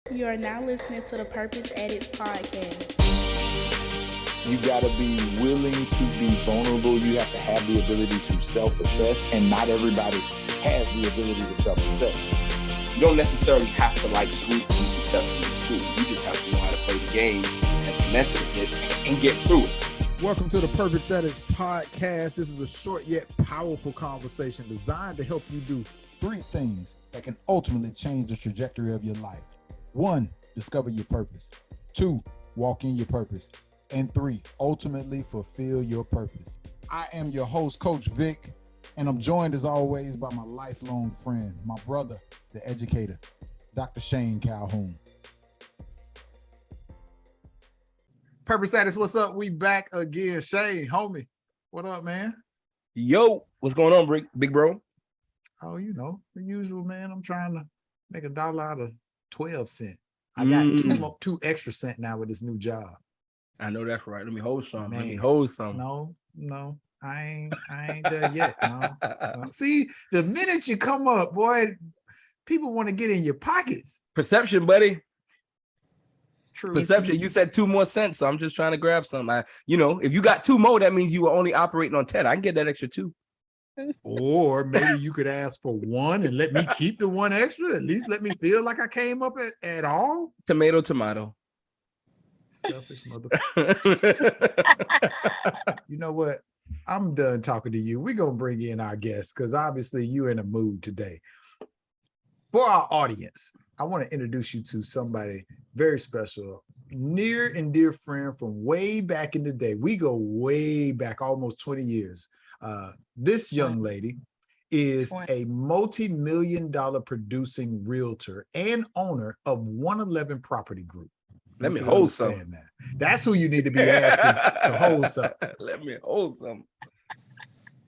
You are now listening to the Purpose Addicts podcast. You got to be willing to be vulnerable. You have to have the ability to self-assess, and not everybody has the ability to self-assess. You don't necessarily have to like school to be successful in school. You just have to know how to play the game and finesse it a bit and get through it. Welcome to the Purpose Addicts podcast. This is a short yet powerful conversation designed to help you do 3 things that can ultimately change the trajectory of your life. 1, discover your purpose. 2, walk in your purpose. And 3, ultimately fulfill your purpose. I am your host, Coach Vic, and I'm joined as always by my lifelong friend, my brother, the educator, Dr. Shane Colquhoun. Purpose Addicts, what's up? We back again. Shane, homie, what up, man? Yo, what's going on, big bro? Oh, you know, the usual, man. I'm trying to make $1 out of 12 cents. I got 2 extra cents now with this new job. I know that's right. Let me hold some. Man, No, I ain't there yet. No. See, the minute you come up, boy, people want to get in your pockets. Perception, buddy. True. Perception. You said 2 more cents, so I'm just trying to grab some. If you got 2 more, that means you were only operating on 10. I can get that extra 2. Or maybe you could ask for 1 and let me keep the 1 extra. At least let me feel like I came up at all. Tomato. Selfish mother. You know what? I'm done talking to you. We're going to bring in our guests because obviously you're in a mood today. For our audience, I want to introduce you to somebody very special, near and dear friend from way back in the day. We go way back, almost 20 years. This young lady is a multi-million-dollar producing realtor and owner of 111 Property Group. Let me hold some. That's who you need to be asking to hold some. Let me hold some.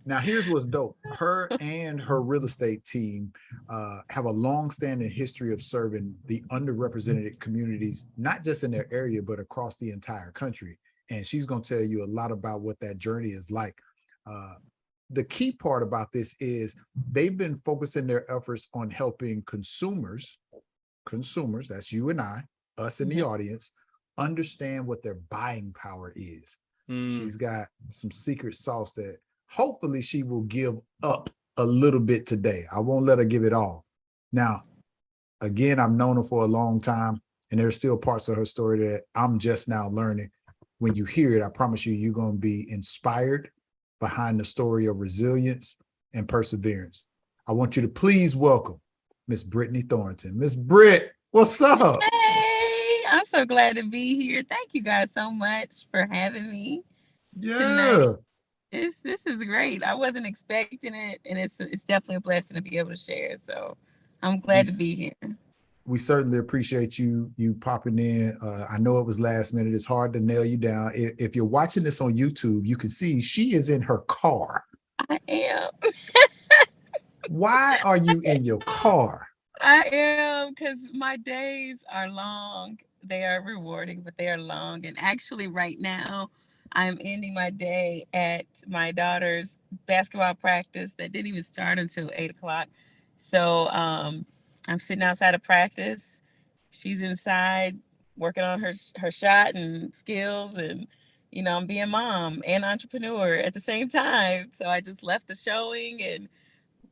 Now, here's what's dope. Her and her real estate team have a long-standing history of serving the underrepresented communities, not just in their area, but across the entire country. And she's going to tell you a lot about what that journey is like. The key part about this is they've been focusing their efforts on helping consumers, that's you and I, us in the audience, understand what their buying power is. She's got some secret sauce that hopefully she will give up a little bit today. I won't let her give it all. Now, again, I've known her for a long time, and there's still parts of her story that I'm just now learning. When you hear it, I promise you, you're going to be inspired behind the story of resilience and perseverance. I want you to please welcome Miss Brittnee Thornton. Miss Britt, what's up? Hey, I'm so glad to be here. Thank you guys so much for having me. Yeah. Tonight. This is great. I wasn't expecting it, and it's definitely a blessing to be able to share. So I'm glad to be here. We certainly appreciate you popping in. I know it was last minute. It's hard to nail you down. If you're watching this on YouTube, you can see she is in her car. I am. Why are you in your car? I am, because my days are long. They are rewarding, but they are long. And actually right now, I'm ending my day at my daughter's basketball practice that didn't even start until 8:00. So I'm sitting outside of practice. She's inside working on her shot and skills, and I'm being mom and entrepreneur at the same time. So I just left the showing and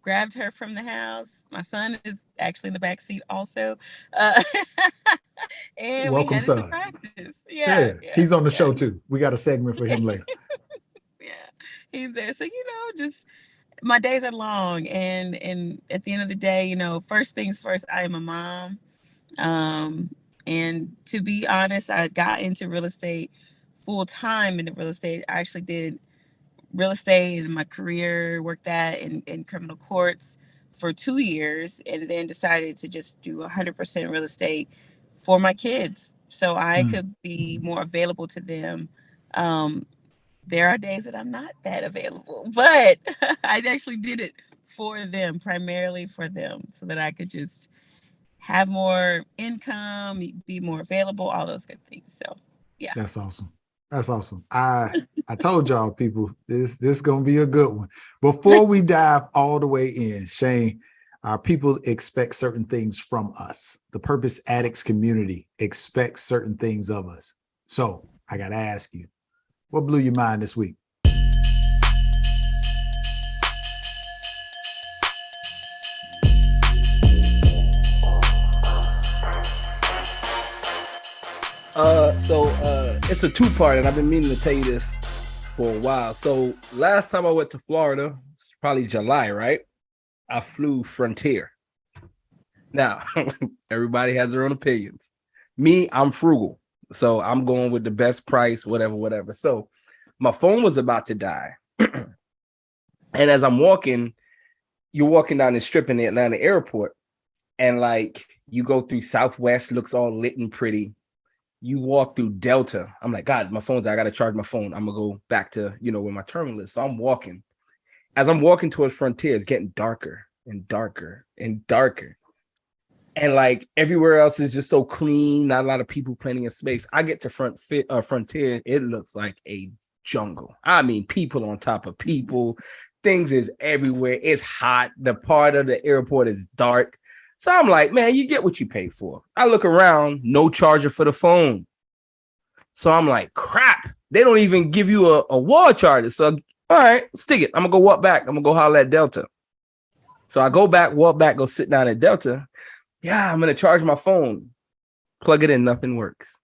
grabbed her from the house. My son is actually in the back seat also. And welcome, we headed son. to practice. Yeah, he's on the show too. We got a segment for him later. Yeah, he's there. So just my days are long, and at the end of the day, first things first, I am a mom. And to be honest, I got into real estate full time into real estate. I actually did real estate in my career, worked that in criminal courts for 2 years, and then decided to just do 100% real estate for my kids so I could be more available to them. There are days that I'm not that available, but I actually did it for them, primarily for them, so that I could just have more income, be more available, all those good things. So, yeah. That's awesome. I told y'all, people, this is gonna be a good one. Before we dive all the way in, Shane, Our people expect certain things from us. The Purpose Addicts community expects certain things of us. So I got to ask you, what blew your mind this week? It's a two-part, and I've been meaning to tell you this for a while. So last time I went to Florida, it's probably July, right? I flew Frontier. Now, everybody has their own opinions. Me, I'm frugal. So I'm going with the best price, whatever. So my phone was about to die. And as I'm walking, you're walking down the strip in the Atlanta airport, and like you go through Southwest, looks all lit and pretty. You walk through Delta. I'm like, God, my phone's, I got to charge my phone. I'm going to go back to, where my terminal is. So I'm walking. As I'm walking towards Frontier, it's getting darker and darker and darker. And like everywhere else is just so clean. Not a lot of people plenty of space. I get to Frontier. It looks like a jungle. I mean, people on top of people. Things is everywhere. It's hot. The part of the airport is dark. So I'm like, man, you get what you pay for. I look around, no charger for the phone. So I'm like, crap. They don't even give you a wall charger. So, all right, stick it. I'm going to go walk back. I'm going to go holler at Delta. So I go back, walk back, go sit down at Delta. Yeah, I'm going to charge my phone. Plug it in, nothing works.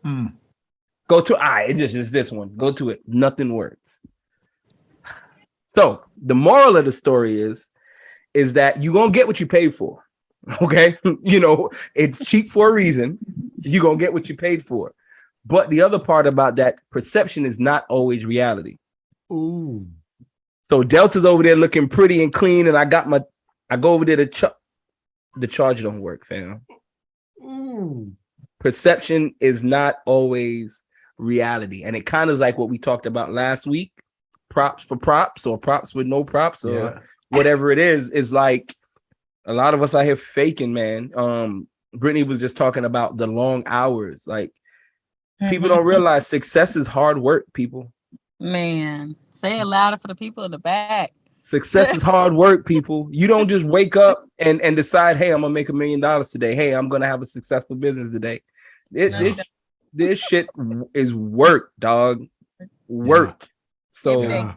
Go to, it's just this one. Go to it, nothing works. So the moral of the story is that you're going to get what you pay for. Okay. It's cheap for a reason. You're going to get what you paid for. But the other part about that, perception is not always reality. Ooh. So Delta's over there looking pretty and clean. And I go over there the charger don't work, fam. Ooh. Perception is not always reality. And it kind of is like what we talked about last week. Props for props, or props with no props, or whatever it is like a lot of us out here faking, man. Brittnee was just talking about the long hours. Like people don't realize success is hard work, people. Man, say it louder for the people in the back. Success is hard work, people. You don't just wake up and decide, hey, I'm gonna make $1 million today. Hey, I'm gonna have a successful business today. This shit is work, dog. Work. Yeah. So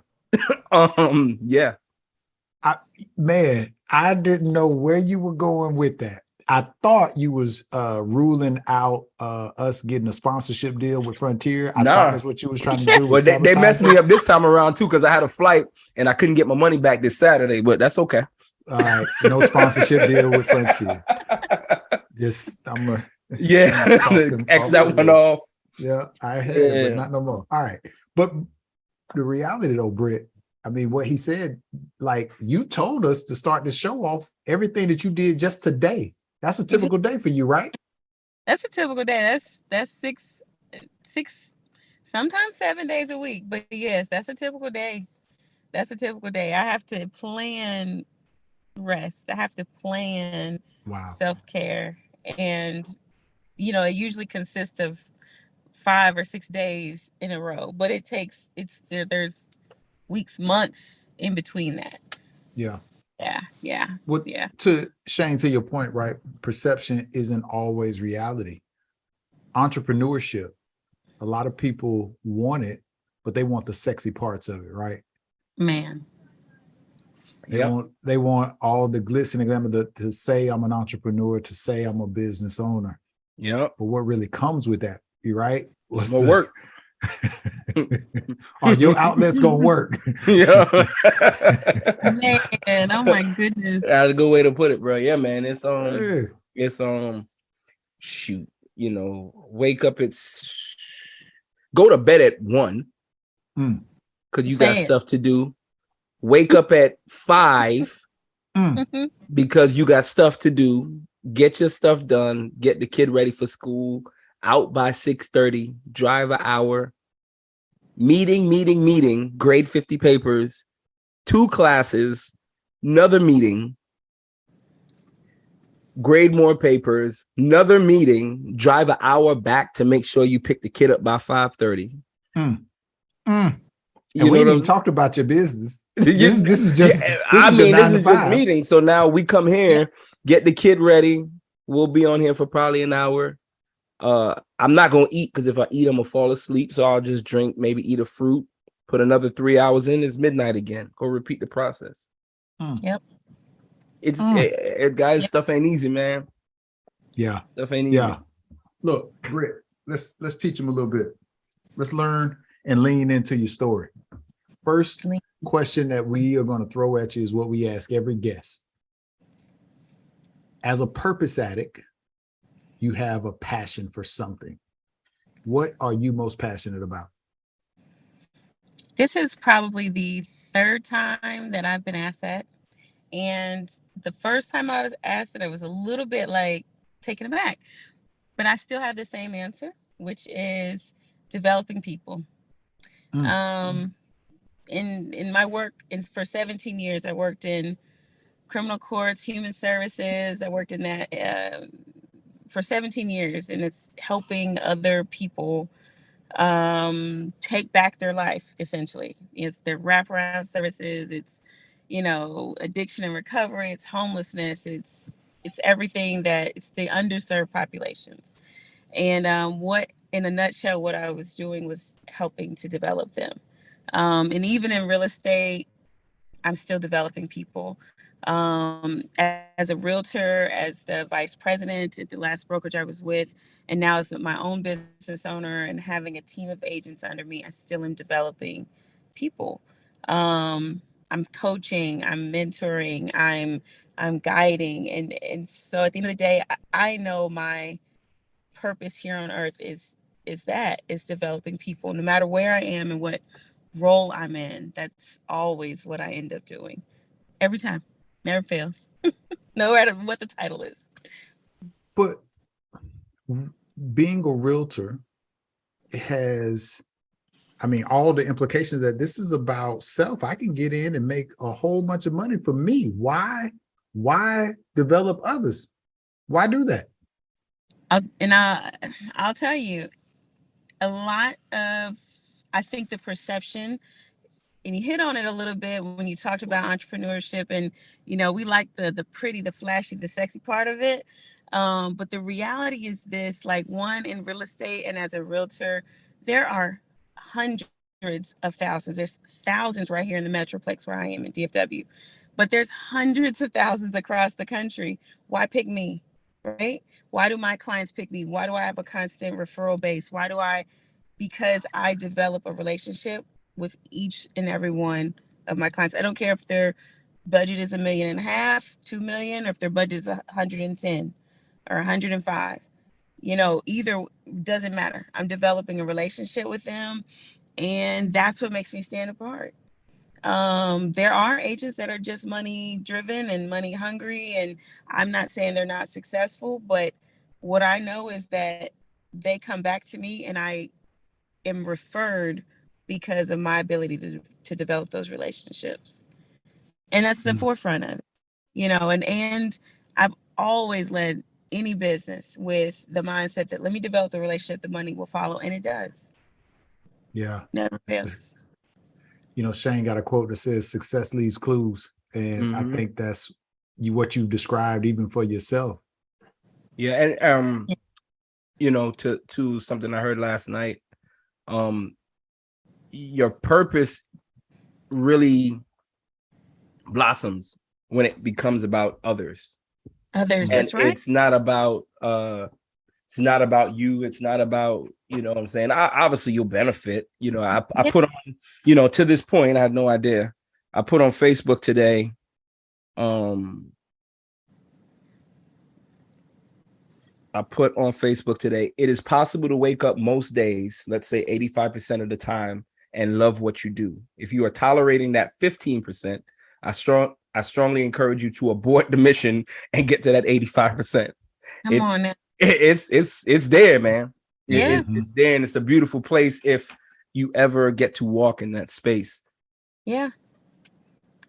I didn't know where you were going with that. I thought you was ruling out us getting a sponsorship deal with Frontier. I thought that's what you was trying to do. Well, they messed me up this time around too, because I had a flight and I couldn't get my money back this Saturday, but that's okay. All right, no sponsorship deal with Frontier. Just X that one off. Yeah, I had it, but not no more. All right, but the reality though, Britt, I mean, what he said, like you told us to start the show off everything that you did just today. That's a typical day for you, right? That's a typical day. That's six, sometimes 7 days a week. But yes, that's a typical day. That's a typical day. I have to plan rest. I have to plan self-care. And, it usually consists of 5 or 6 days in a row. But there's weeks, months in between that. Yeah. To Shane, to your point, right? Perception isn't always reality. Entrepreneurship, a lot of people want it, but they want the sexy parts of it, right? Man. They want all the glitz and the glamour to say I'm an entrepreneur, to say I'm a business owner. Yep. But what really comes with that, you right? What's more work? Are your outlets gonna work? Man, oh my goodness. That's a good way to put it, bro. Yeah, man. It's shoot, wake up go to bed at 1 because you got stuff to do. Wake up at 5 because you got stuff to do. Get your stuff done, get the kid ready for school, out by 6:30, drive an hour, meeting, grade 50 papers, 2 classes, another meeting, grade more papers, another meeting, drive an hour back to make sure you pick the kid up by 5:30. And You we know ain't what even I'm talked about your business. saying? This is Yeah, just I your mean, this 9 to is just 5. meeting. So now we come here, get the kid ready. We'll be on here for probably an hour. I'm not gonna eat because if I eat, I'm gonna fall asleep. So I'll just drink, maybe eat a fruit, put another 3 hours in. It's midnight again. Go repeat the process. Yep. It's Mm. guys, Yep. stuff ain't easy, man. Yeah. Stuff ain't easy. Yeah. Look, Britt, let's teach them a little bit. Let's learn and lean into your story. First question that we are going to throw at you is what we ask every guest. As a purpose addict, you have a passion for something. What are you most passionate about? This is probably the third time that I've been asked that. And the first time I was asked it, I was a little bit like taken aback. But I still have the same answer, which is developing people. Mm. In my work, for 17 years, I worked in criminal courts, human services. I worked in that for 17 years, and it's helping other people take back their life. Essentially, it's their wraparound services. It's addiction and recovery. It's homelessness. It's everything that it's the underserved populations. And what, in a nutshell, what I was doing was helping to develop them. And even in real estate, I'm still developing people. As a realtor, as the vice president at the last brokerage I was with, and now as my own business owner and having a team of agents under me, I still am developing people. I'm coaching, I'm mentoring, I'm guiding, and so at the end of the day, I know my purpose here on earth is developing people, no matter where I am and what role I'm in. That's always what I end up doing every time. Never fails. No matter what the title is. But being a realtor has, I mean, all the implications that this is about self. I can get in and make a whole bunch of money for me. Why develop others? Why do that? I'll tell you, a lot of, I think, the perception, and you hit on it a little bit when you talked about entrepreneurship, and we like the pretty, the flashy, the sexy part of it, but the reality is this: like, one, in real estate and as a realtor, there are hundreds of thousands, there's thousands right here in the metroplex where I am in DFW, but there's hundreds of thousands across the country. Why pick me? Right? Why do my clients pick me? Why do I have a constant referral base? Because I develop a relationship with each and every one of my clients. I don't care if their budget is $1.5 million, 2 million, or if their budget is 110 or 105. Either doesn't matter. I'm developing a relationship with them, and that's what makes me stand apart. There are agents that are just money driven and money hungry, and I'm not saying they're not successful, but what I know is that they come back to me and I am referred because of my ability to develop those relationships. And that's the Mm. forefront of it, and I've always led any business with the mindset that let me develop the relationship, the money will follow, and it does. Yeah. Never fails. Shane got a quote that says success leaves clues. And I think that's what you described even for yourself. Yeah, and to something I heard last night, your purpose really blossoms when it becomes about others. Others, And that's right. it's not about you, it's not about, what I'm saying. Obviously you'll benefit. I put on, to this point, I had no idea. I put on Facebook today. It is possible to wake up most days, let's say 85% of the time, and love what you do. If you are tolerating that 15%, I strongly encourage you to abort the mission and get to that 85%. Come on now. It's there, man. Yeah. It's there, and it's a beautiful place if you ever get to walk in that space. Yeah.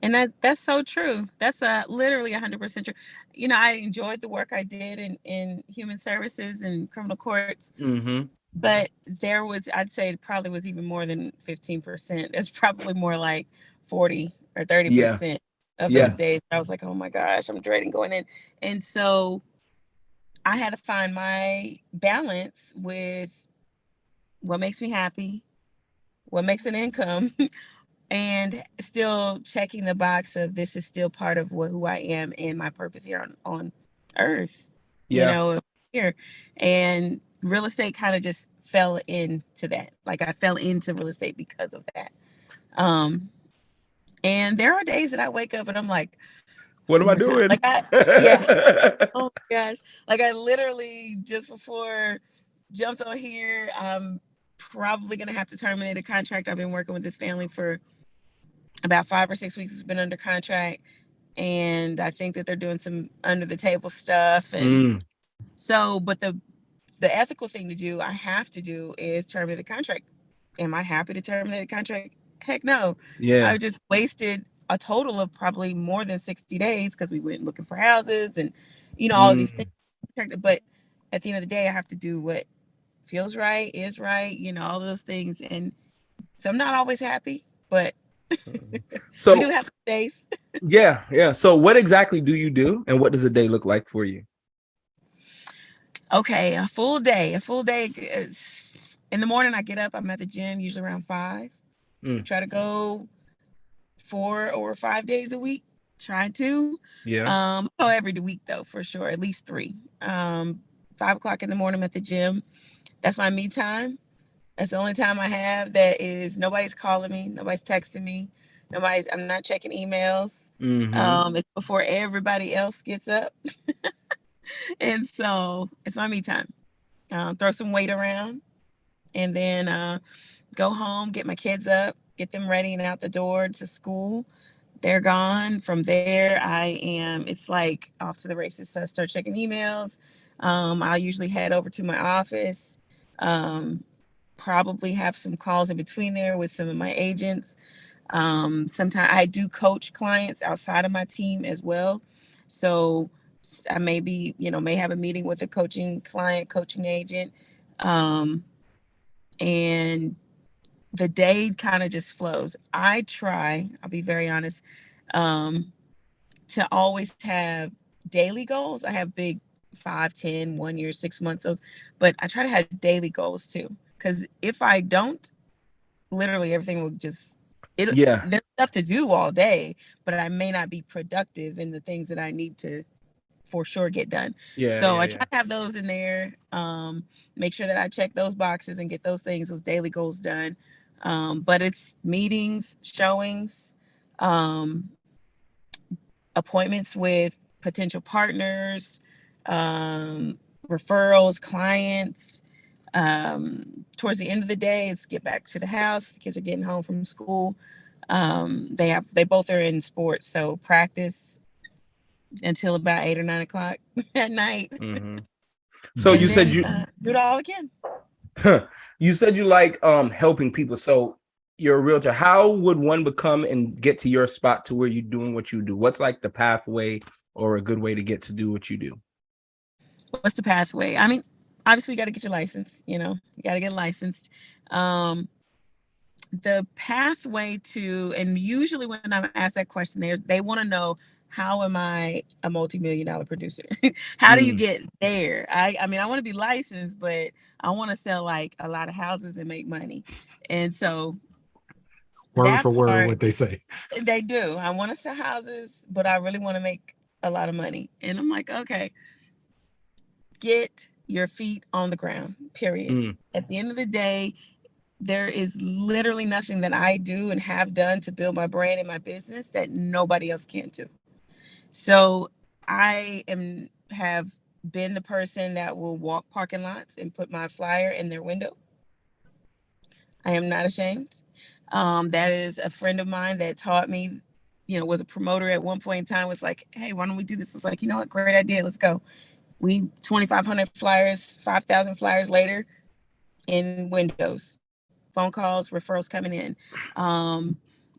And that's so true. That's literally 100% true. I enjoyed the work I did in human services and criminal courts. Mm-hmm. But there was, I'd say it probably was even more than 15%. It's probably more like 40 or Yeah. 30% of those Yeah. days. I was like, oh my gosh, I'm dreading going in. And so I had to find my balance with what makes me happy, what makes an income, and still checking the box of this is still part of who I am and my purpose here on earth, Yeah. here. And real estate kind of just fell into that. Like I fell into real estate because of that. Um, and there are days that I wake up and I'm like, What am one I more time. doing? Yeah. Oh my gosh. Like I literally just before jumped on here, I'm probably gonna have to terminate a contract. I've been working with this family for about 5 or 6 weeks. We've been under contract, and I think that they're doing some under the table stuff. And Mm, so, but the ethical thing to do, I have to do, is terminate the contract. Am I happy to terminate the contract? Heck no. I yeah. just wasted a total of probably more than 60 days because we went looking for houses and all of these things. Mm. But at the end of the day, I have to do what feels right, is right, all those things. And so I'm not always happy, but we do So have days. yeah, yeah. So what exactly do you do, and what does a day look like for you? Okay, a full day. A full day is in the morning. I get up. I'm at the gym usually around 5. Mm, Try to go 4 or 5 days a week. Try to. yeah. Go every week though, for sure. At least 3. 5 o'clock in the morning, I'm at the gym. That's my me time. That's the only time I have that is nobody's calling me, nobody's texting me, I'm not checking emails. Mm-hmm. It's before everybody else gets up. And so it's my me time. Throw some weight around and then go home, get my kids up, get them ready and out the door to school. They're gone. From there, it's like off to the races. So I start checking emails. I'll usually head over to my office, um, probably have some calls in between there with some of my agents. Sometimes I do coach clients outside of my team as well. So I may have a meeting with a coaching client, coaching agent. Um, and the day kind of just flows. I'll be very honest, um, to always have daily goals. I have big 5, 10, 1 year, 6 months, those, but I try to have daily goals too. Because if I don't, literally everything will just Yeah. there's stuff to do all day, but I may not be productive in the things that I need to for sure get done. Yeah. So Yeah. I Yeah. try to have those in there. Make sure that I check those boxes and get those daily goals done. But it's meetings, showings, um, appointments with potential partners, referrals, clients. Towards the end of the day, it's get back to the house. The kids are getting home from school. They both are in sports, so practice until about 8 or 9 o'clock at night, Mm-hmm. So and you said then you do it all again. you said you like helping people. So you're a realtor. How would one become and get to your spot to where you're doing what you do? What's like the pathway or a good way to get to do what you do? What's the pathway? I mean, obviously you got to get your license. You got to get licensed. Um, the pathway to, and usually when I'm asked that question, they want to know, how am I a multi-million-dollar producer? How do you Mm, get there? I mean, I want to be licensed, but I want to sell like a lot of houses and make money. And so Word that for word, part, what they say. they do. I want to sell houses, but I really want to make a lot of money. And I'm like, okay, get your feet on the ground, period. mm, At the end of the day, there is literally nothing that I do and have done to build my brand and my business that nobody else can do. So have been the person that will walk parking lots and put my flyer in their window. I am not ashamed. That is a friend of mine that taught me, was a promoter at one point in time, was like, hey, why don't we do this? I was like, you know what, great idea, let's go. We 2,500 flyers, 5,000 flyers later in windows, phone calls, referrals coming in.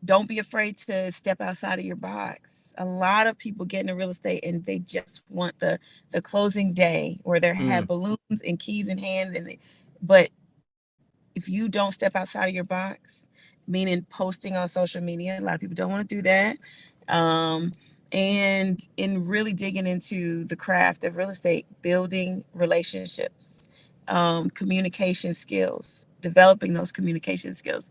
Don't be afraid to step outside of your box. A lot of people get into real estate and they just want the closing day, or they have mm, balloons and keys in hand, but if you don't step outside of your box, meaning posting on social media, a lot of people don't want to do that. And in really digging into the craft of real estate, building relationships, communication skills, developing those communication skills.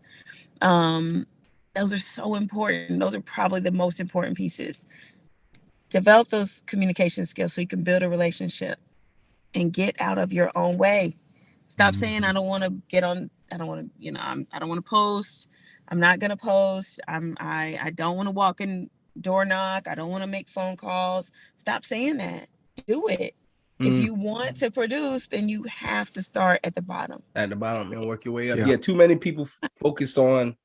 Those are so important. Those are probably the most important pieces. Develop those communication skills so you can build a relationship and get out of your own way. Stop saying, I don't want to get on, I don't want to, I don't want to post. I'm not going to post. I don't want to walk in, door knock. I don't want to make phone calls. Stop saying that. Do it. If you want to produce, then you have to start at the bottom. At the bottom and work your way up. Yeah. Yeah, too many people focus on,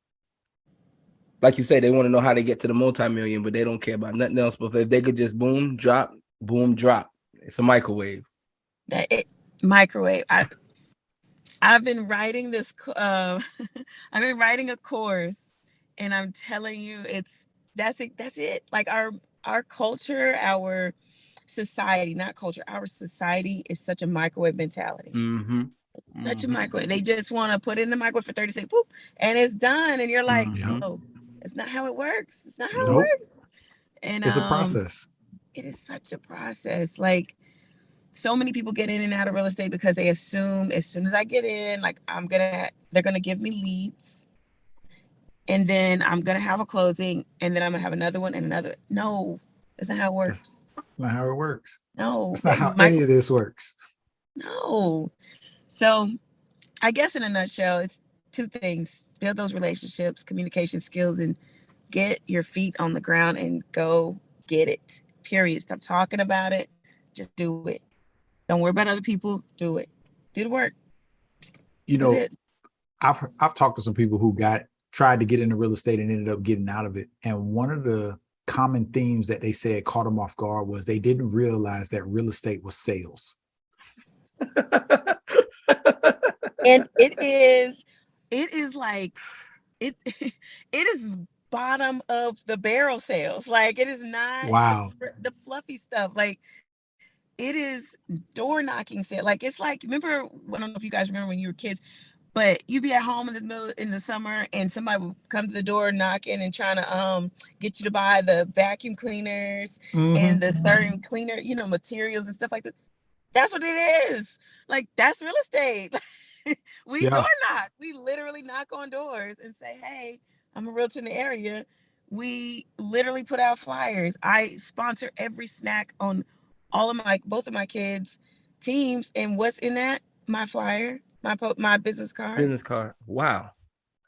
like you say, they want to know how they get to the multi-million, but they don't care about nothing else. But if they could just boom, drop, it's a microwave. Microwave. I've been writing this. I've been writing a course, and I'm telling you, that's it. Like our culture, our society, not culture, our society is such a microwave mentality. Such a microwave. They just want to put it in the microwave for 30 seconds, boop, and it's done. And you're like, no, it's not how it works. It's not how it works. And it's a process. It is such a process. Like, so many people get in and out of real estate because they assume as soon as I get in, like they're gonna give me leads, and then I'm gonna have a closing, and then I'm gonna have another one and another. No, that's not how it works. That's not how it works. No, that's not how any of this works. No. So I guess in a nutshell, it's two things: build those relationships, communication skills, and get your feet on the ground and go get it. Period. Stop talking about it. Just do it. Don't worry about other people. Do it. Do the work. I've talked to some people who tried to get into real estate and ended up getting out of it. And one of the common themes that they said caught them off guard was they didn't realize that real estate was sales. And it is like it is bottom of the barrel sales. Like, it is not the fluffy stuff. Like, it is door knocking sale. Like, it's like, remember, I don't know if you guys remember when you were kids, but you'd be at home in the summer and somebody would come to the door knocking and trying to get you to buy the vacuum cleaners and the certain cleaner, materials and stuff like that. That's what it is. Like, that's real estate. We door knock. We literally knock on doors and say, hey, I'm a realtor in the area. We literally put out flyers. I sponsor every snack on both of my kids' teams. And what's in that? My flyer, my business card. Wow.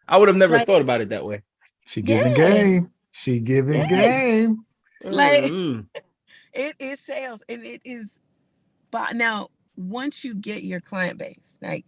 I would have never thought about it that way. She giving game. She giving game. Like, it is sales, and it is. But now, once you get your client base, like,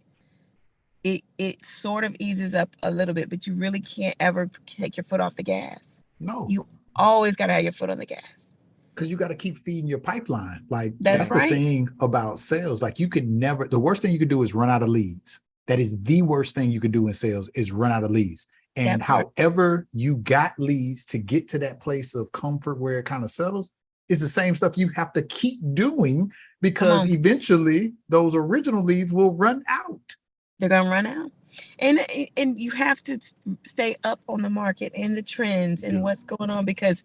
it sort of eases up a little bit, but you really can't ever take your foot off the gas. No. You always got to have your foot on the gas. Because you got to keep feeding your pipeline. Like, that's right. The thing about sales. Like, you could never, the worst thing you could do is run out of leads. That is the worst thing you could do in sales, is run out of leads. And however you got leads to get to that place of comfort where it kind of settles, is the same stuff you have to keep doing, because eventually those original leads will run out. They're going to run out. And you have to stay up on the market and the trends and what's going on, because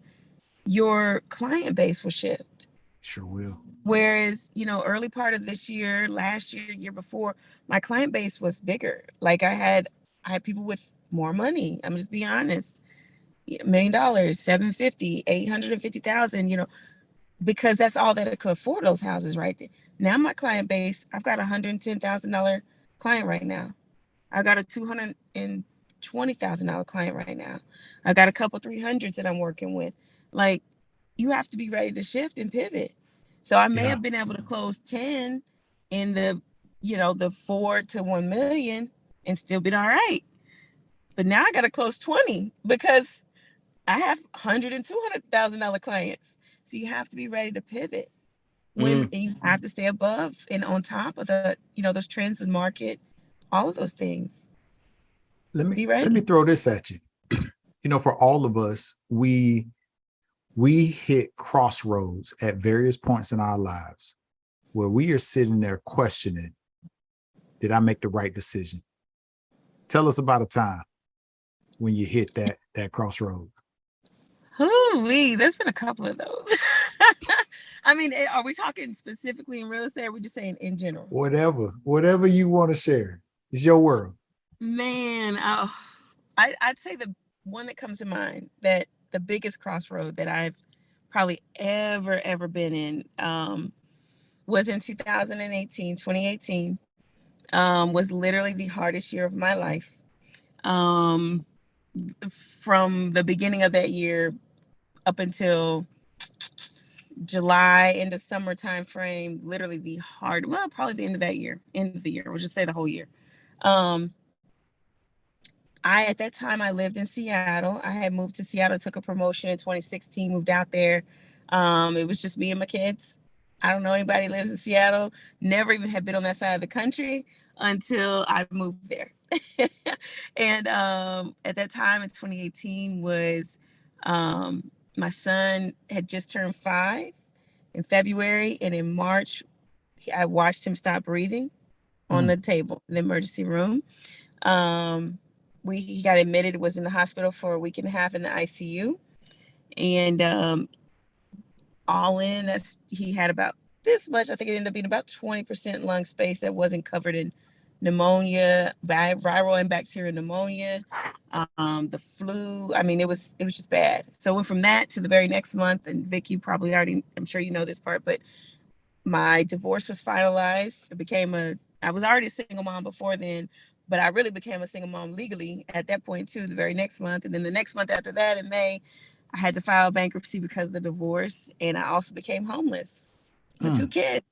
your client base will shift. Sure will. Whereas, early part of this year, last year, year before, my client base was bigger. Like, I had people with more money. I'm just being honest. $1 million, $750,000, $850,000, because that's all that I could afford, those houses right there. Now my client base, I've got $110,000 client right now. I've got a $220,000 client right now. I've got a couple 300s that I'm working with. Like, you have to be ready to shift and pivot. So I may have been able to close 10 in the, the 4 to 1 million and still been all right. But now I got to close 20 because I have $100,000 and $200,000 clients. So you have to be ready to pivot and you have to stay above and on top of the, those trends in market, all of those things. Let me throw this at you. For all of us, we hit crossroads at various points in our lives where we are sitting there questioning, did I make the right decision? Tell us about a time when you hit that crossroad. Ooh, there's been a couple of those. I mean, are we talking specifically in real estate, or are we just saying in general? Whatever you want to share. It's your world. Man, I'd say the one that comes to mind, that the biggest crossroad that I've probably ever been in, was in 2018. Was literally the hardest year of my life. From the beginning of that year up until July into summer time frame, literally probably the end of that year, end of the year. We'll just say the whole year. At that time I lived in Seattle. I had moved to Seattle, took a promotion in 2016, moved out there. It was just me and my kids. I don't know anybody who lives in Seattle. Never even had been on that side of the country until I moved there. And at that time in 2018 was my son had just turned 5 in February, and in March I watched him stop breathing on the table in the emergency room. He got admitted, was in the hospital for a week and a half in the ICU, and all in, he had about this much. I think it ended up being about 20% lung space that wasn't covered in pneumonia, viral and bacterial pneumonia, the flu. I mean, it was just bad. So went from that to the very next month, and Vic, you probably already, I'm sure you know this part, but my divorce was finalized. I was already a single mom before then, but I really became a single mom legally at that point too, the very next month. And then the next month after that, in May, I had to file bankruptcy because of the divorce. And I also became homeless for 2 kids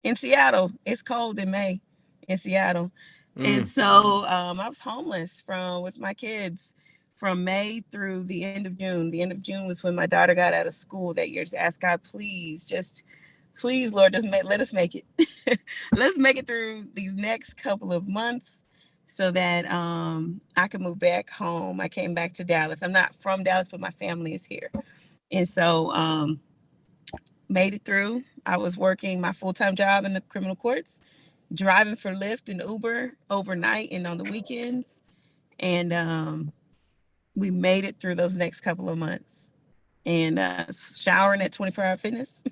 in Seattle. It's cold in May in Seattle. And so I was homeless with my kids from May through the end of June. The end of June was when my daughter got out of school that year. Just asked God, please, Lord, let us make it. Let's make it through these next couple of months so that I can move back home. I came back to Dallas. I'm not from Dallas, but my family is here. And so made it through. I was working my full-time job in the criminal courts, driving for Lyft and Uber overnight and on the weekends. And we made it through those next couple of months. And showering at 24-hour fitness.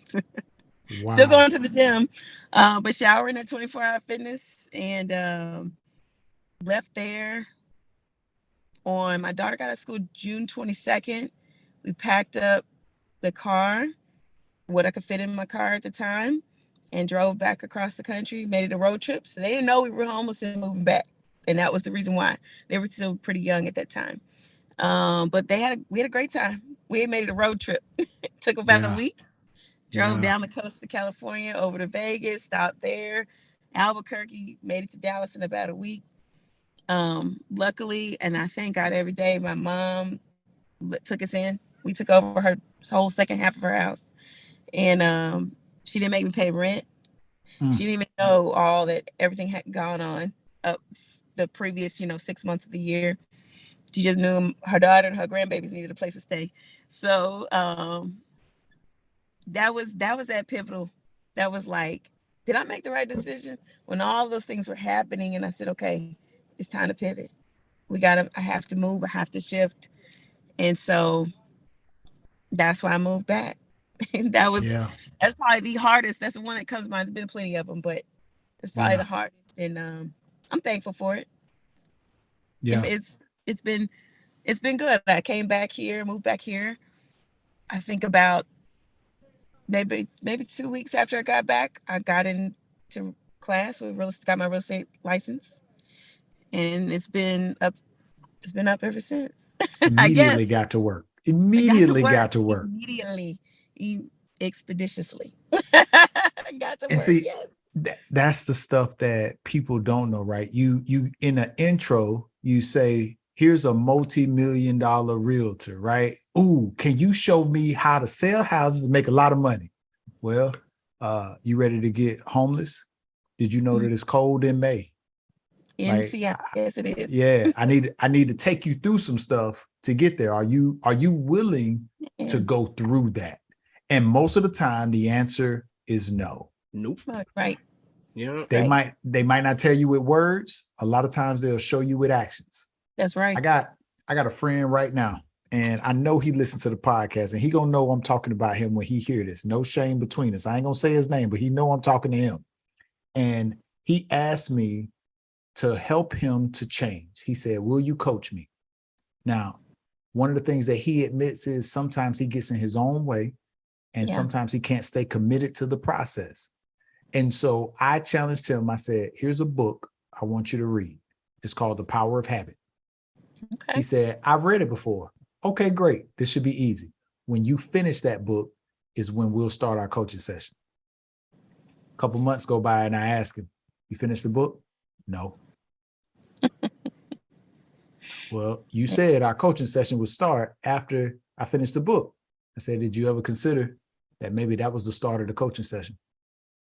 Wow. Still going to the gym, but showering at 24-hour fitness, and left there on, my daughter got out of school June 22nd. We packed up the car, what I could fit in my car at the time, and drove back across the country, made it a road trip. So they didn't know we were homeless and moving back. And that was the reason why. They were still pretty young at that time. But we had a great time. We had made it a road trip. It took about a week. Drove down the coast of California over to Vegas, stopped there, Albuquerque, made it to Dallas in about a week. Luckily, and I thank God every day, my mom took us in. We took over her whole second half of her house. And she didn't make me pay rent. She didn't even know everything had gone on up the previous, 6 months of the year. She just knew her daughter and her grandbabies needed a place to stay. So that was that pivotal. That was like, did I make the right decision? When all those things were happening, and I said, okay, it's time to pivot. I have to move, I have to shift. And so that's why I moved back. That's probably the hardest. That's the one that comes to mind. There's been plenty of them, but it's probably the hardest. And I'm thankful for it. Yeah. It's been good. I came back here, moved back here. I think about maybe 2 weeks after I got back, I got into class with got my real estate license, and it's been up ever since. Immediately got to work. Immediately, expeditiously. Got to and work. See, that's the stuff that people don't know, right? You in an intro, you say, here's a multi-million-dollar realtor, right? Ooh, can you show me how to sell houses and make a lot of money? Well, you ready to get homeless? Did you know that it's cold in May? In Seattle, yes, it is. Yeah, I need to take you through some stuff to get there. Are you willing to go through that? And most of the time, the answer is no. Nope. Right. Yeah. They Right. might not tell you with words. A lot of times they'll show you with actions. That's right. I got a friend right now, and I know he listened to the podcast, and he gonna know I'm talking about him when he hear this. No shame between us. I ain't gonna say his name, but he know I'm talking to him. And he asked me to help him to change. He said, "Will you coach me?" Now, one of the things that he admits is sometimes he gets in his own way, and Yeah. sometimes he can't stay committed to the process. And so I challenged him. I said, "Here's a book I want you to read. It's called The Power of Habit." Okay. He said, "I've read it before." Okay, great. This should be easy. When you finish that book is when we'll start our coaching session. A couple months go by and I ask him, "You finished the book?" "No." "Well, you said our coaching session would start after I finished the book." I said, "Did you ever consider that maybe that was the start of the coaching session?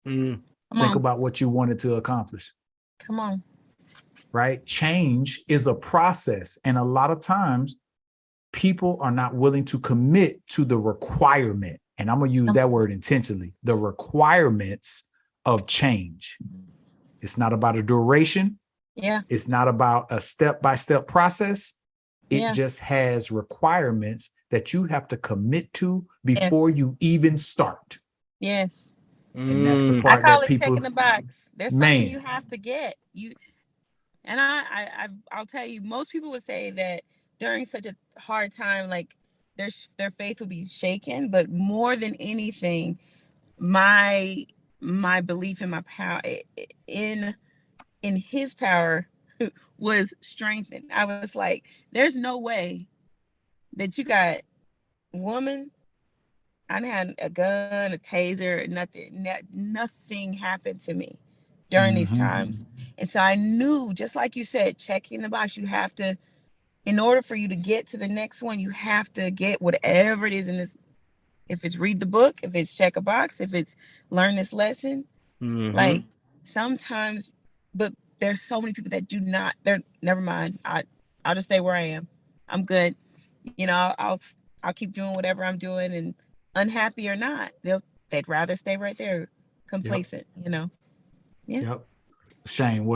Mm. Come Think on. about what you wanted to accomplish." Come on. Right? Change is a process. And a lot of times people are not willing to commit to the requirement. And I'm going to use that word intentionally, the requirements of change. It's not about a duration. Yeah. It's not about a step-by-step process. It Yeah. just has requirements that you have to commit to before Yes. you even start. Yes. And that's the Mm. I part call that it people, checking the box. There's something you man, have to get. And I'll tell you, most people would say that during such a hard time, like their faith would be shaken. But more than anything, my belief in my power in his power was strengthened. I was like, there's no way that you got woman. I had a gun, a taser, nothing happened to me during these times. And so I knew, just like you said, checking the box, you have to, in order for you to get to the next one, you have to get whatever it is in this. If it's read the book, if it's check a box, if it's learn this lesson, like sometimes, but there's so many people that do not, they're never mind. I'll just stay where I am. I'm good. I'll keep doing whatever I'm doing, and unhappy or not, they'd rather stay right there, complacent, Yeah. Yep. Shane,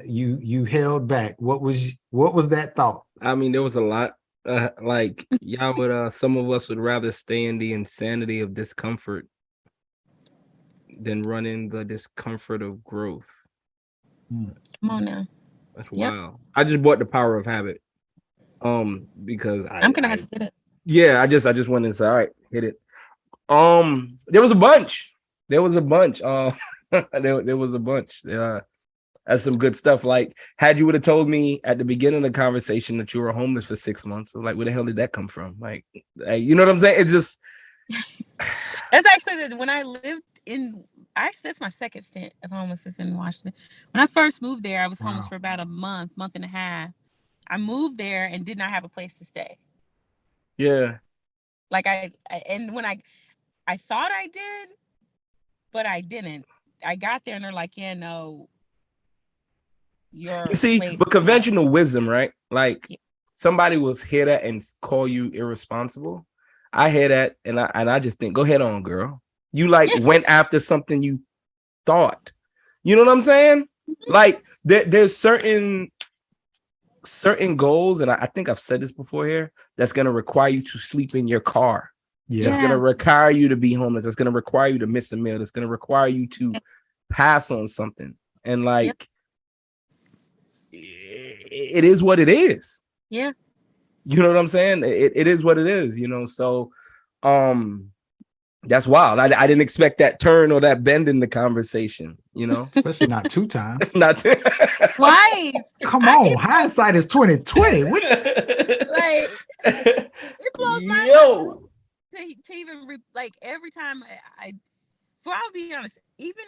you held back. What was that thought? I mean, there was a lot. Like y'all would, some of us would rather stay in the insanity of discomfort than run in the discomfort of growth. Come on now. That's Yep. wild. I just bought The Power of Habit. Because I'm gonna have to get it. yeah, I just went and said, all right, hit it. There was a bunch. There was a bunch. There was a bunch. That's some good stuff. Like, had you would have told me at the beginning of the conversation that you were homeless for 6 months, I'm like, where the hell did that come from? Like, you know what I'm saying? It's just That's actually when I lived in. Actually, that's my second stint of homelessness in Washington. When I first moved there, I was homeless for about a month and a half. I moved there and did not have a place to stay. yeah. Like and when I thought I did, but I didn't. I got there and they're like, yeah, no, your See, place. but conventional wisdom, right? Like somebody will hear that and call you irresponsible. I hear that and I just think, go ahead on, girl. You went after something you thought. You know what I'm saying? Like there's certain goals, and I think I've said this before here, that's gonna require you to sleep in your car. Yeah. It's gonna require you to be homeless. It's gonna require you to miss a meal. It's gonna require you to pass on something. And it is what it is. Yeah. You know what I'm saying? It is what it is, so that's wild. I didn't expect that turn or that bend in the conversation, Especially not 2 times. Not Twice. Come on, hindsight is 2020. Like it blows my mind to even like every time I'll be honest, even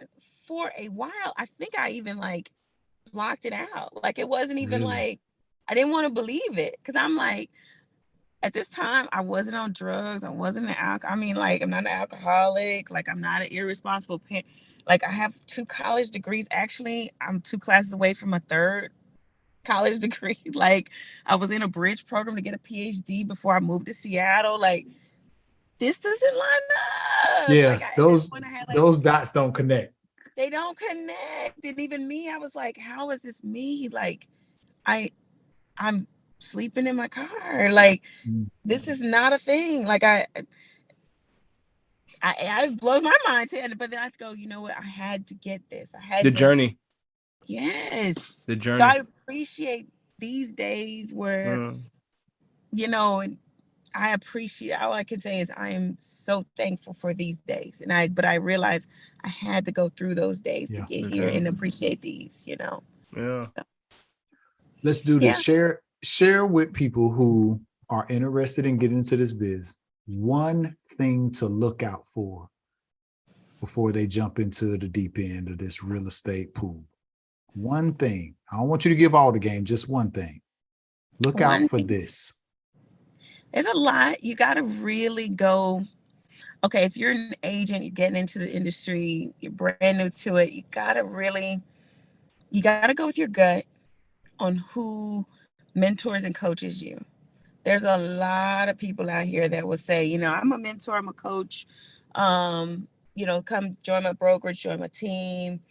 for a while, I think I even blocked it out. Like it wasn't even Really? I didn't want to believe it, because I'm like, at this time I wasn't on drugs, I wasn't an alcohol. I mean, I'm not an alcoholic, I'm not an irresponsible parent. I have 2 college degrees. Actually, I'm 2 classes away from a 3rd college degree. I was in a bridge program to get a PhD before I moved to Seattle. This doesn't line up. Yeah, those dots don't connect. They don't connect. And even me, I was like, how is this me? Like, I'm sleeping in my car. Like, Mm. this is not a thing. Like, I blow my mind to it, but then I go, you know what? I had to get this. I had The to. journey. Yes. The So journey. I appreciate these days where, you know, and I appreciate, all I can say is I am so thankful for these days. But I realized I had to go through those days to Yeah. get The here journey. and appreciate these, you know. Yeah. So, Let's do this. yeah. Share with people who are interested in getting into this biz one thing to look out for before they jump into the deep end of this real estate pool. One thing. I don't want you to give all the game, just one thing. Look out One for thing, this. there's a lot. You got to really go. Okay, if you're an agent, you're getting into the industry, you're brand new to it, you got to go with your gut on who mentors and coaches you. There's a lot of people out here that will say, you know, I'm a mentor, I'm a coach. You know, come join my brokerage, join my team,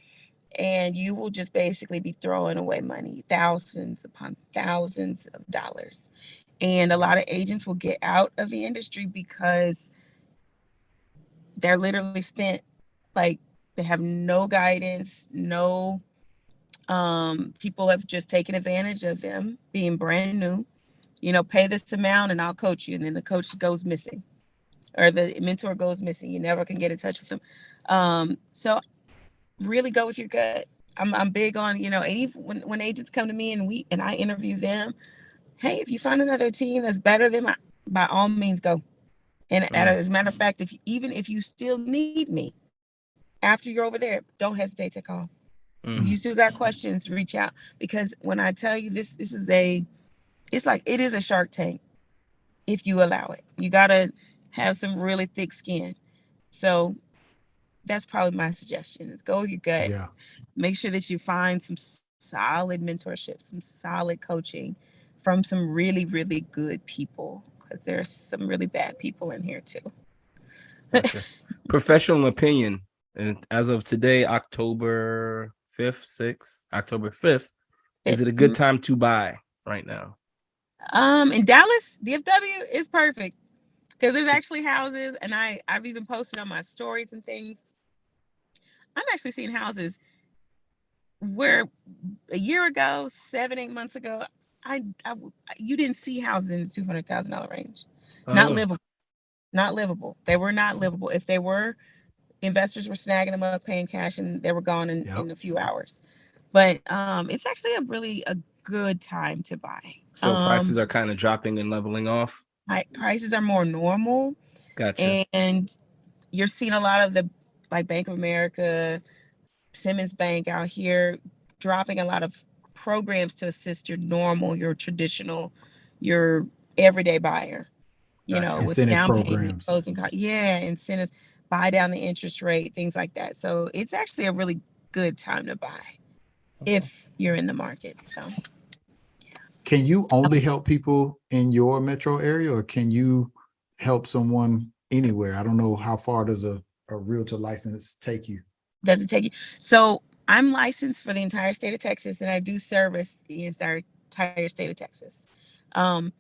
and you will just basically be throwing away money, thousands upon thousands of dollars. And a lot of agents will get out of the industry because they're literally spent. Like, they have no guidance, no people have just taken advantage of them being brand new. You know, pay this amount and I'll coach you, and then the coach goes missing or the mentor goes missing. You never can get in touch with them. So really go with your gut. I'm big on, you know, when agents come to me and I interview them, hey, if you find another team that's better than my, by all means go. And as a matter of fact, even if you still need me after you're over there, don't hesitate to call. If you still got questions, reach out, because when I tell you this is it's like, it is a Shark Tank if you allow it. You gotta have some really thick skin. So that's probably my suggestion: is go with your gut. Yeah. Make sure that you find some solid mentorship, some solid coaching from some really, really good people, because there's some really bad people in here too. Gotcha. Professional opinion. And as of today, October 5th, 6th, October 5th, is it a good time to buy right now? In Dallas, DFW is perfect because there's actually houses, and I've even posted on my stories and things. I'm actually seeing houses where a year ago, 7-8 months ago, I you didn't see houses in the $200,000 range. Not Oh, livable. Not livable. They were not livable. If they were, investors were snagging them up, paying cash, and they were gone in a few hours. But it's actually a good time to buy. so prices are kind of dropping and leveling off. Prices are more normal, Gotcha. and you're seeing a lot of the, like, Bank of America, Simmons Bank out here dropping a lot of programs to assist your traditional, your everyday buyer. You Gotcha. know, with Incentive down payment, programs. closing costs, yeah, incentives, buy down the interest rate, things like that. So it's actually a really good time to buy if you're in the market. So Can you only help people in your metro area, or can you help someone anywhere? I don't know, how far does a realtor license take you? doesn't take you. So I'm licensed for the entire state of Texas, and I do service the entire state of Texas. Um,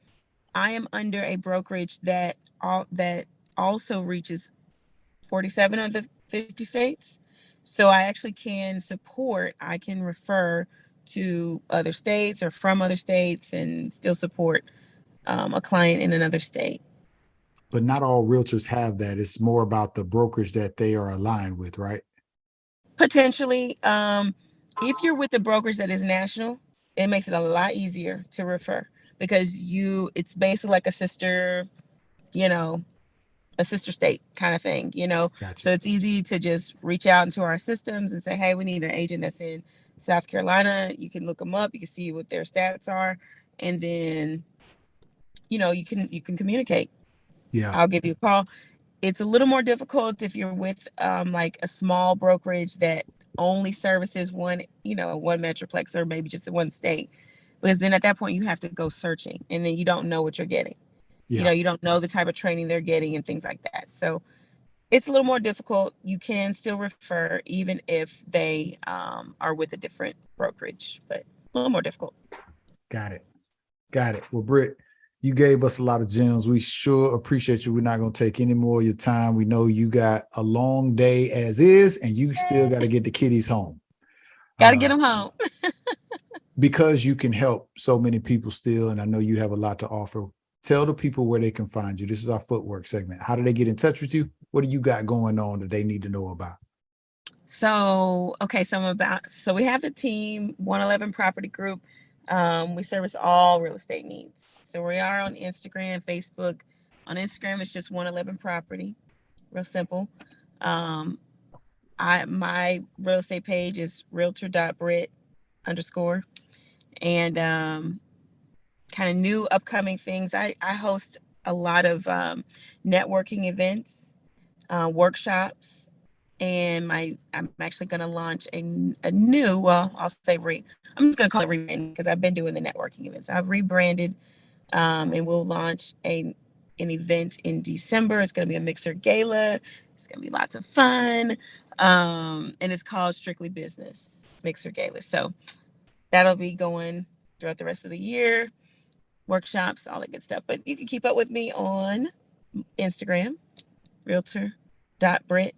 I am under a brokerage that also reaches 47 of the 50 states. So I actually can support, I can refer to other states or from other states and still support a client in another state. But not all realtors have that. It's more about the brokerage that they are aligned with, right? Potentially, if you're with a brokerage that is national, it makes it a lot easier to refer, because it's basically like you know, a sister state kind of thing, you know. Gotcha. So it's easy to just reach out into our systems and say, hey, we need an agent that's in South Carolina. You can look them up, you can see what their stats are, and then, you know, you can communicate. Yeah. I'll give you a call. It's a little more difficult if you're with like a small brokerage that only services one metroplex, or maybe just one state, because then at that point you have to go searching, and then you don't know what you're getting. You Yeah. know, you don't know the type of training they're getting and things like that. So It's a little more difficult. You can still refer even if they are with a different brokerage, but a little more difficult. Got it. Well, Britt, you gave us a lot of gems. We sure appreciate you. We're not going to take any more of your time. We know you got a long day as is, and you still got to get the kiddies home. Got to get them home. Because you can help so many people still, and I know you have a lot to offer. Tell the people where they can find you. This is our footwork segment. How do they get in touch with you? What do you got going on that they need to know about? So we have the team 111 Property Group. We service all real estate needs. So we are on Instagram, Facebook. On Instagram, it's just 111 Property. Real simple. My real estate page is realtor.brit_. And kind of new upcoming things. I host a lot of networking events, workshops, and I'm actually going to launch a new, well, I'll say I'm just going to call it rebranding because I've been doing the networking events. I've rebranded, and we'll launch an event in December. It's going to be a mixer gala. It's going to be lots of fun, and it's called Strictly Business Mixer Gala. So that'll be going throughout the rest of the year, workshops, all that good stuff. But you can keep up with me on Instagram, realtor.brit_.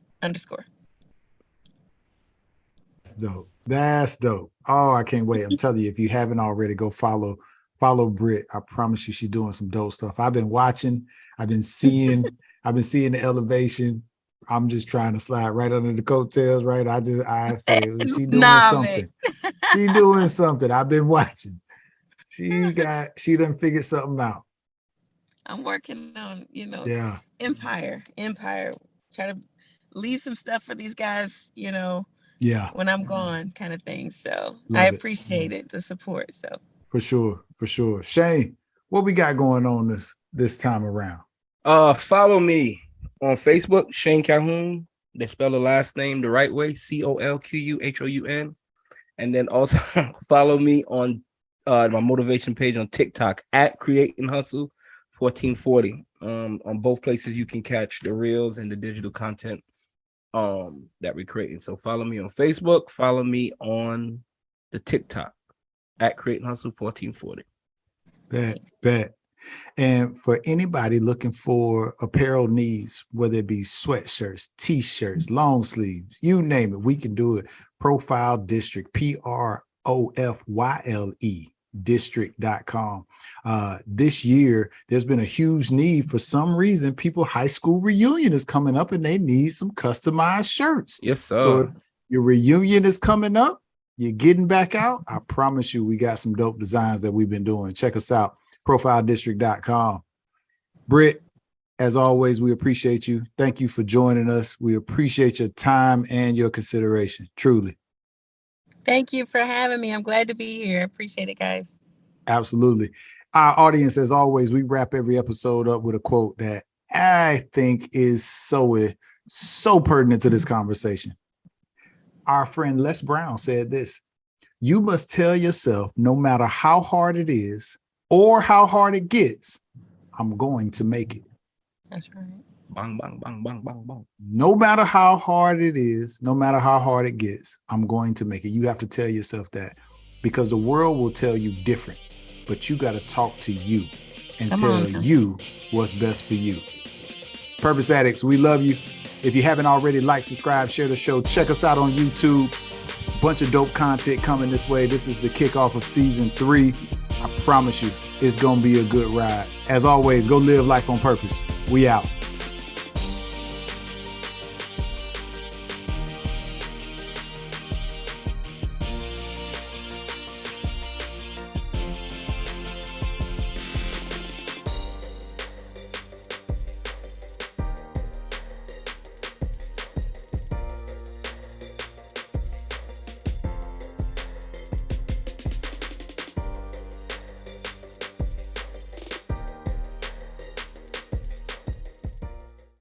That's dope. Oh, I can't wait. I'm telling you, if you haven't already, go follow Britt. I promise you, she's doing some dope stuff. I've been watching, I've been seeing the elevation. I'm just trying to slide right under the coattails, right? I say she doing something. She doing something. I've been watching. She done figured something out. I'm working on, yeah. Empire. Try to leave some stuff for these guys, yeah, when I'm gone, kind of thing. So I appreciate it, the support. So for sure. Shane, what we got going on this time around? Follow me on Facebook, Shane Calhoun. They spell the last name the right way, Colquhoun. And then also follow me on my motivation page on TikTok at Creating Hustle 1440. On both places you can catch the reels and the digital content that we're creating. So follow me on Facebook, follow me on the TikTok at Creating Hustle 1440. Bet. And for anybody looking for apparel needs, whether it be sweatshirts, t-shirts, long sleeves, you name it, we can do it. Profile District, PROFYLE district.com. This year, there's been a huge need. For some reason, high school reunion is coming up and they need some customized shirts. Yes, sir. So if your reunion is coming up, you're getting back out, I promise you, we got some dope designs that we've been doing. Check us out, profiledistrict.com. Britt, as always, we appreciate you. Thank you for joining us. We appreciate your time and your consideration, truly. Thank you for having me. I'm glad to be here. Appreciate it, guys. Absolutely. Our audience, as always, we wrap every episode up with a quote that I think is so pertinent to this conversation. Our friend Les Brown said this: you must tell yourself, no matter how hard it is or how hard it gets, I'm going to make it. That's right. Bang, bang, bang, bang, bang, bang. No matter how hard it is, no matter how hard it gets, I'm going to make it. You have to tell yourself that, because the world will tell you different, but you got to talk to you and tell you what's best for you. Purpose Addicts, we love you. If you haven't already, like, subscribe, share the show. Check us out on YouTube. Bunch of dope content coming this way. This is the kickoff of season 3. I promise you, it's going to be a good ride. As always, go live life on purpose. We out.